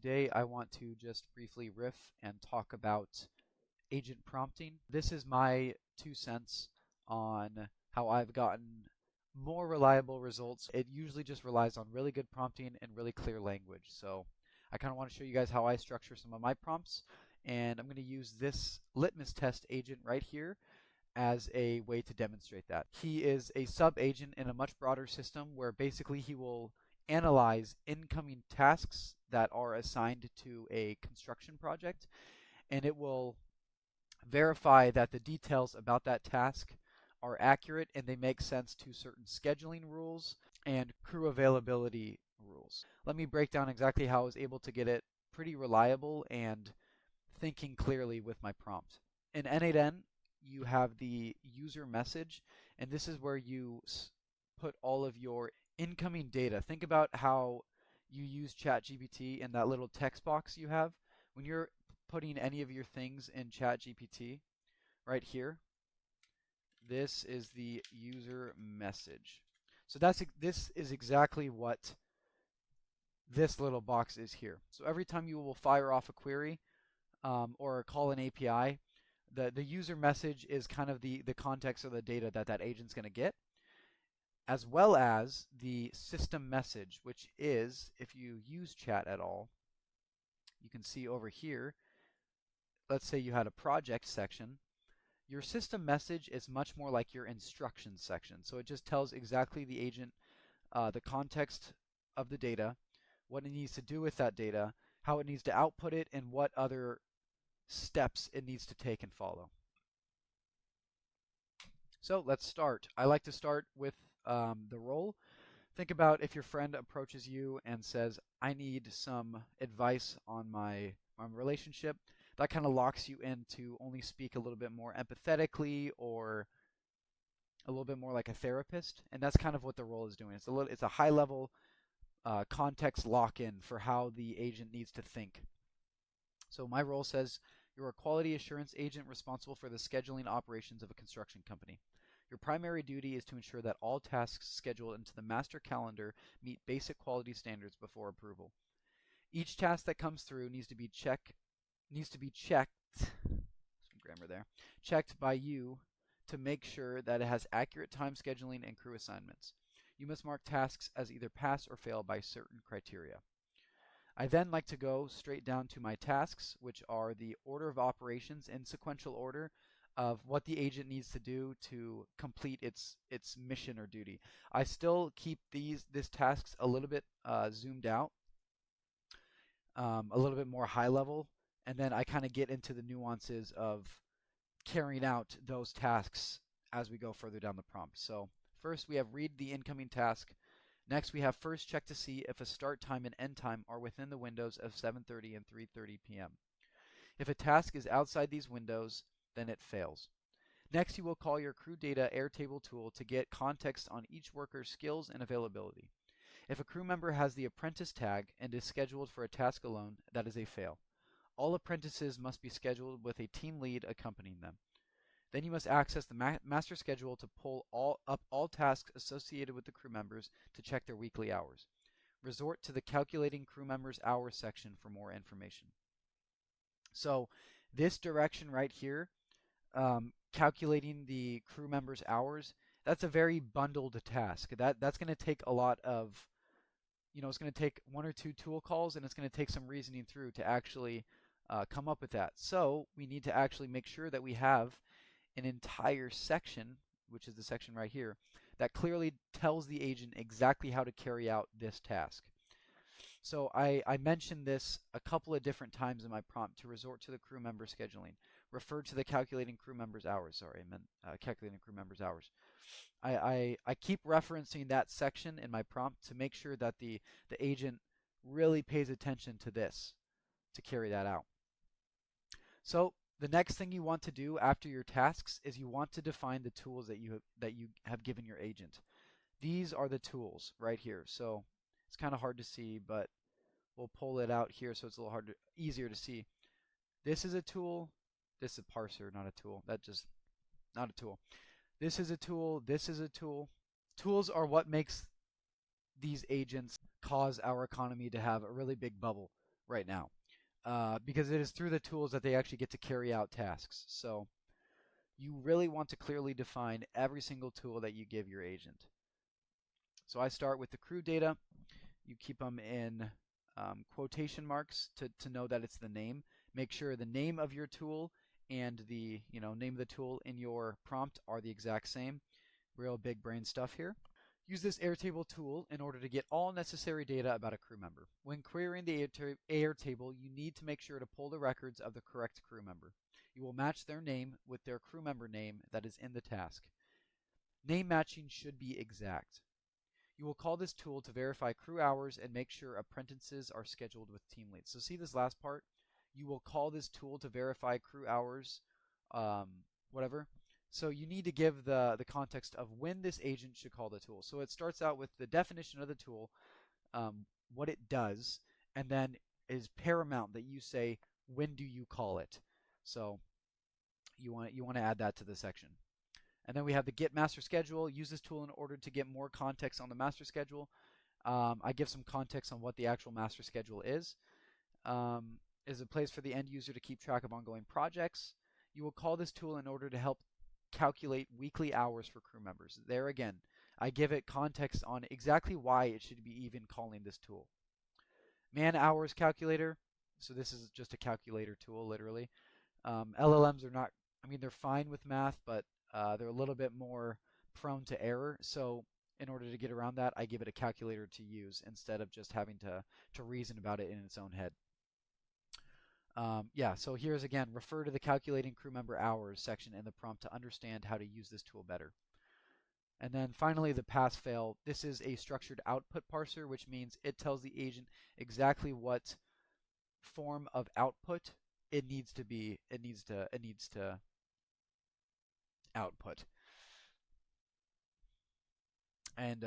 Today I want to just briefly riff and talk about agent prompting. This is my 2 cents on how I've gotten more reliable results. It usually just relies on really good prompting and really clear language. So I kind of want to show you guys how I structure some of my prompts, and I'm going to use this litmus test agent right here as a way to demonstrate that. He is a sub-agent in a much broader system where basically he will analyze incoming tasks that are assigned to a construction project, and it will verify that the details about that task are accurate and they make sense to certain scheduling rules and crew availability rules. Let me break down exactly how I was able to get it pretty reliable and thinking clearly with my prompt. In N8N, you have the user message, and this is where you put all of your incoming data. Think about how you use ChatGPT in that little text box you have. When you're putting any of your things in ChatGPT, right here, this is the user message. So this is exactly what this little box is here. So every time you will fire off a query or call an API, the user message is kind of the context of the data that agent's going to get, as well as the system message, which is, if you use chat at all, you can see over here, let's say you had a project section, your system message is much more like your instructions section. So it just tells exactly the agent the context of the data, what it needs to do with that data, how it needs to output it, and what other steps it needs to take and follow. So let's start. I like to start with the role. Think about if your friend approaches you and says, I need some advice on my relationship. That kind of locks you in to only speak a little bit more empathetically or a little bit more like a therapist. And that's kind of what the role is doing. It's a high level context lock-in for how the agent needs to think. So my role says, you're a quality assurance agent responsible for the scheduling operations of a construction company. Your primary duty is to ensure that all tasks scheduled into the master calendar meet basic quality standards before approval. Each task that comes through needs to be checked, some grammar there, checked by you to make sure that it has accurate time scheduling and crew assignments. You must mark tasks as either pass or fail by certain criteria. I then like to go straight down to my tasks, which are the order of operations in sequential order of what the agent needs to do to complete its mission or duty. I still keep these tasks a little bit zoomed out, a little bit more high level, and then I kind of get into the nuances of carrying out those tasks as we go further down the prompt. So first we have read the incoming task. Next, we have first check to see if a start time and end time are within the windows of 7:30 and 3:30 p.m. If a task is outside these windows, then it fails. Next, you will call your crew data Airtable tool to get context on each worker's skills and availability. If a crew member has the apprentice tag and is scheduled for a task alone, that is a fail. All apprentices must be scheduled with a team lead accompanying them. Then you must access the master schedule to pull up all tasks associated with the crew members to check their weekly hours. Resort to the calculating crew members' hours section for more information. So this direction right here, calculating the crew members' hours, that's a very bundled task. That's going to take a lot of, it's going to take one or two tool calls, and it's going to take some reasoning through to actually come up with that. So we need to actually make sure that we have an entire section, which is the section right here, that clearly tells the agent exactly how to carry out this task. So I mentioned this a couple of different times in my prompt to resort to the crew member scheduling. Refer to the calculating crew members hours. Sorry, I meant calculating crew members hours. I keep referencing that section in my prompt to make sure that the agent really pays attention to this to carry that out. So the next thing you want to do after your tasks is you want to define the tools that you have given your agent. These are the tools right here. So it's kind of hard to see, but we'll pull it out here so it's a little easier to see. This is a tool. This is a parser, not a tool. Not a tool. This is a tool. This is a tool. Tools are what makes these agents cause our economy to have a really big bubble. right now, because it is through the tools that they actually get to carry out tasks. So you really want to clearly define every single tool that you give your agent. So I start with the crew data. You keep them in quotation marks to know that it's the name. Make sure the name of your tool and the name of the tool in your prompt are the exact same. Real big brain stuff here. Use this Airtable tool in order to get all necessary data about a crew member. When querying the Airtable, you need to make sure to pull the records of the correct crew member. You will match their name with their crew member name that is in the task. Name matching should be exact. You will call this tool to verify crew hours and make sure apprentices are scheduled with team leads. So see this last part? You will call this tool to verify crew hours, whatever. So you need to give the context of when this agent should call the tool. So it starts out with the definition of the tool, what it does, and then is paramount that you say, when do you call it? So you want to add that to the section. And then we have the get master schedule. Use this tool in order to get more context on the master schedule. I give some context on what the actual master schedule is. Is a place for the end user to keep track of ongoing projects. You will call this tool in order to help calculate weekly hours for crew members. There again, I give it context on exactly why it should be even calling this tool. Man hours calculator. So this is just a calculator tool, literally. LLMs are not, I mean, they're fine with math, but they're a little bit more prone to error. So in order to get around that, I give it a calculator to use instead of just having to reason about it in its own head. Yeah, so here's again, refer to the calculating crew member hours section in the prompt to understand how to use this tool better. And then finally, the pass-fail. This is a structured output parser, which means it tells the agent exactly what form of output it needs to output. And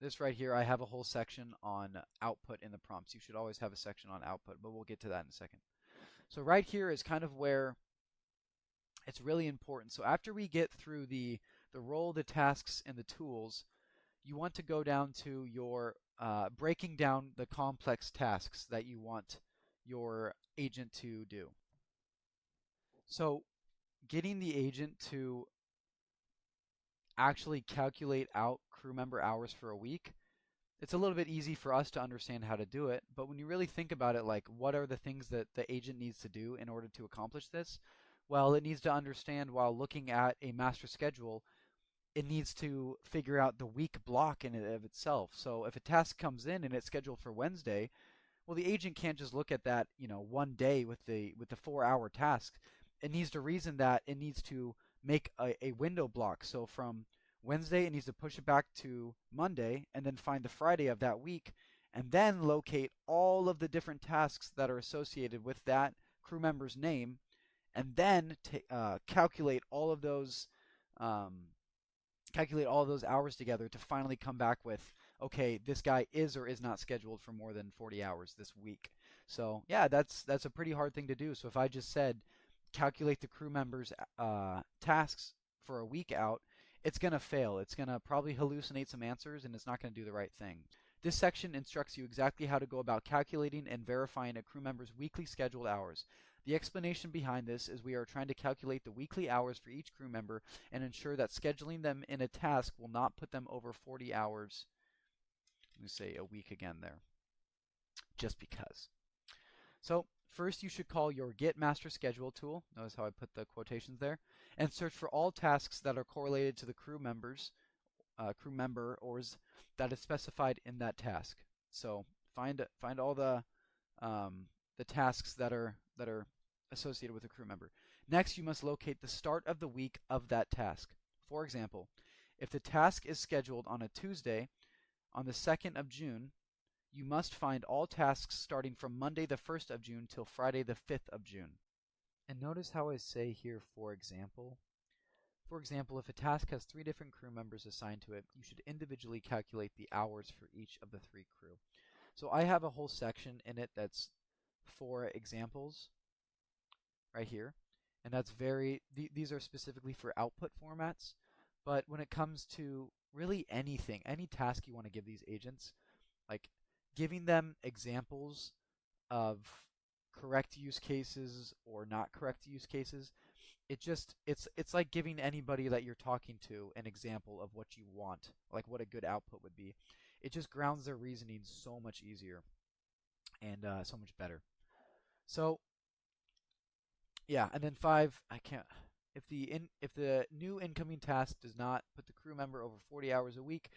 this right here, I have a whole section on output in the prompts. You should always have a section on output, but we'll get to that in a second. So right here is kind of where it's really important. So after we get through the role, the tasks, and the tools, you want to go down to your breaking down the complex tasks that you want your agent to do. So getting the agent to actually calculate out crew member hours for a week, it's a little bit easy for us to understand how to do it, but when you really think about it, like what are the things that the agent needs to do in order to accomplish this? Well, it needs to understand while looking at a master schedule, it needs to figure out the week block in and of itself. So if a task comes in and it's scheduled for Wednesday, well, the agent can't just look at that, one day with the 4-hour task. It needs to reason that it needs to make a window block. So from Wednesday, it needs to push it back to Monday and then find the Friday of that week and then locate all of the different tasks that are associated with that crew member's name and then calculate all of those hours together to finally come back with, okay, this guy is or is not scheduled for more than 40 hours this week. So yeah, that's a pretty hard thing to do. So if I just said calculate the crew members' tasks for a week out, it's going to fail. It's going to probably hallucinate some answers and it's not going to do the right thing. This section instructs you exactly how to go about calculating and verifying a crew member's weekly scheduled hours. The explanation behind this is we are trying to calculate the weekly hours for each crew member and ensure that scheduling them in a task will not put them over 40 hours. Let me say a week again there, just because. So first you should call your get master schedule tool. Notice how I put the quotations there, and search for all tasks that are correlated to the crew member that is specified in that task. So find all the tasks that are associated with a crew member. Next, you must locate the start of the week of that task. For example, if the task is scheduled on a Tuesday on the 2nd of June, you must find all tasks starting from Monday the 1st of June till Friday the 5th of June. And notice how I say here, for example. For example, if a task has 3 different crew members assigned to it, you should individually calculate the hours for each of the 3 crew. So I have a whole section in it that's for examples right here. And that's these are specifically for output formats. But when it comes to really anything, any task you want to give these agents, like giving them examples of correct use cases or not correct use cases. It's like giving anybody that you're talking to an example of what you want, like what a good output would be. It just grounds their reasoning so much easier and so much better. So yeah, and then five, I can't. If the new incoming task does not put the crew member over 40 hours a week,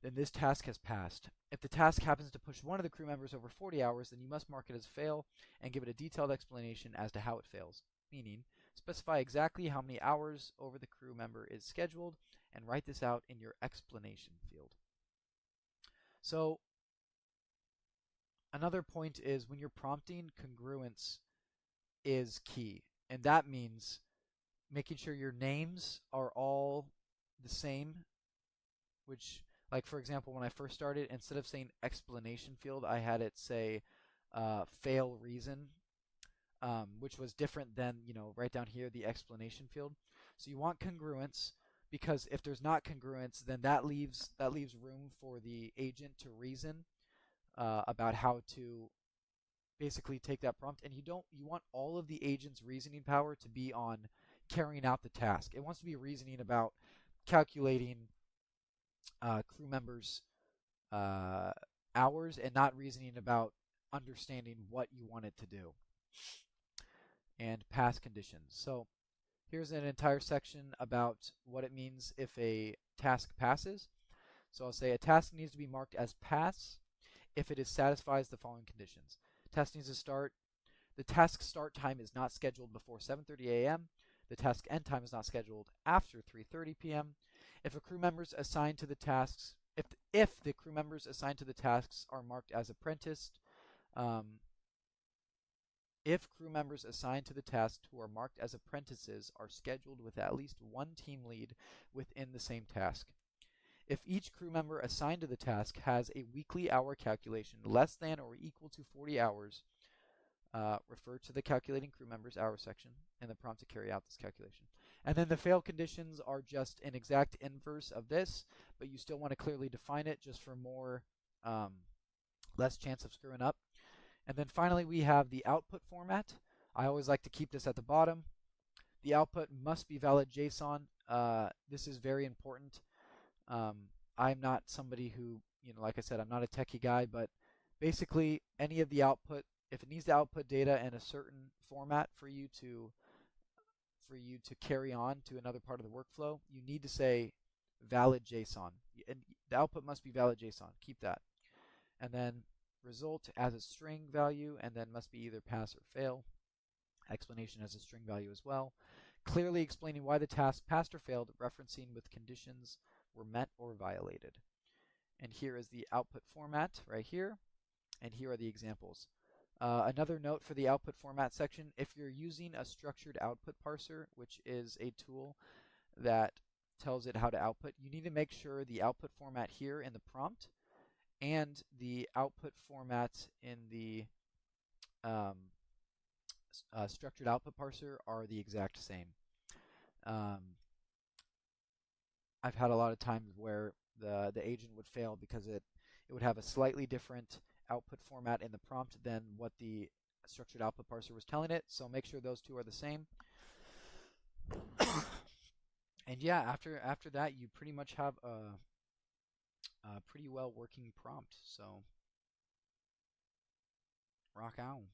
then this task has passed. If the task happens to push one of the crew members over 40 hours, then you must mark it as fail and give it a detailed explanation as to how it fails. Meaning, specify exactly how many hours over the crew member is scheduled and write this out in your explanation field. So, another point is when you're prompting, congruence is key. And that means making sure your names are all the same, which, like for example, when I first started, instead of saying explanation field, I had it say fail reason, which was different than, right down here, the explanation field. So you want congruence, because if there's not congruence, then that leaves room for the agent to reason about how to basically take that prompt. And you want all of the agent's reasoning power to be on carrying out the task. It wants to be reasoning about calculating crew members' hours, and not reasoning about understanding what you want it to do. And pass conditions. So here's an entire section about what it means if a task passes. So I'll say a task needs to be marked as pass if it satisfies the following conditions. Task needs to start. The task start time is not scheduled before 7:30 a.m. The task end time is not scheduled after 3:30 p.m. If a crew members assigned to the tasks, if the crew members assigned to the tasks are marked as apprenticed, if crew members assigned to the task who are marked as apprentices are scheduled with at least one team lead within the same task. If each crew member assigned to the task has a weekly hour calculation less than or equal to 40 hours, refer to the calculating crew members hour section and the prompt to carry out this calculation. And then the fail conditions are just an exact inverse of this, but you still want to clearly define it just for less chance of screwing up. And then finally we have the output format. I always like to keep this at the bottom. The output must be valid JSON. This is very important. I'm not somebody who, like I said, I'm not a techie guy, but basically any of the output, if it needs to output data in a certain format for you to carry on to another part of the workflow, you need to say valid JSON. And the output must be valid JSON. Keep that. And then result as a string value, and then must be either pass or fail. Explanation as a string value as well. Clearly explaining why the task passed or failed, referencing with conditions were met or violated. And here is the output format right here, and here are the examples. Another note for the output format section: if you're using a structured output parser, which is a tool that tells it how to output, you need to make sure the output format here in the prompt and the output format in the structured output parser are the exact same. I've had a lot of times where the agent would fail because it would have a slightly different output format in the prompt than what the structured output parser was telling it. So make sure those two are the same. And yeah, after that, you pretty much have a pretty well working prompt. So rock on.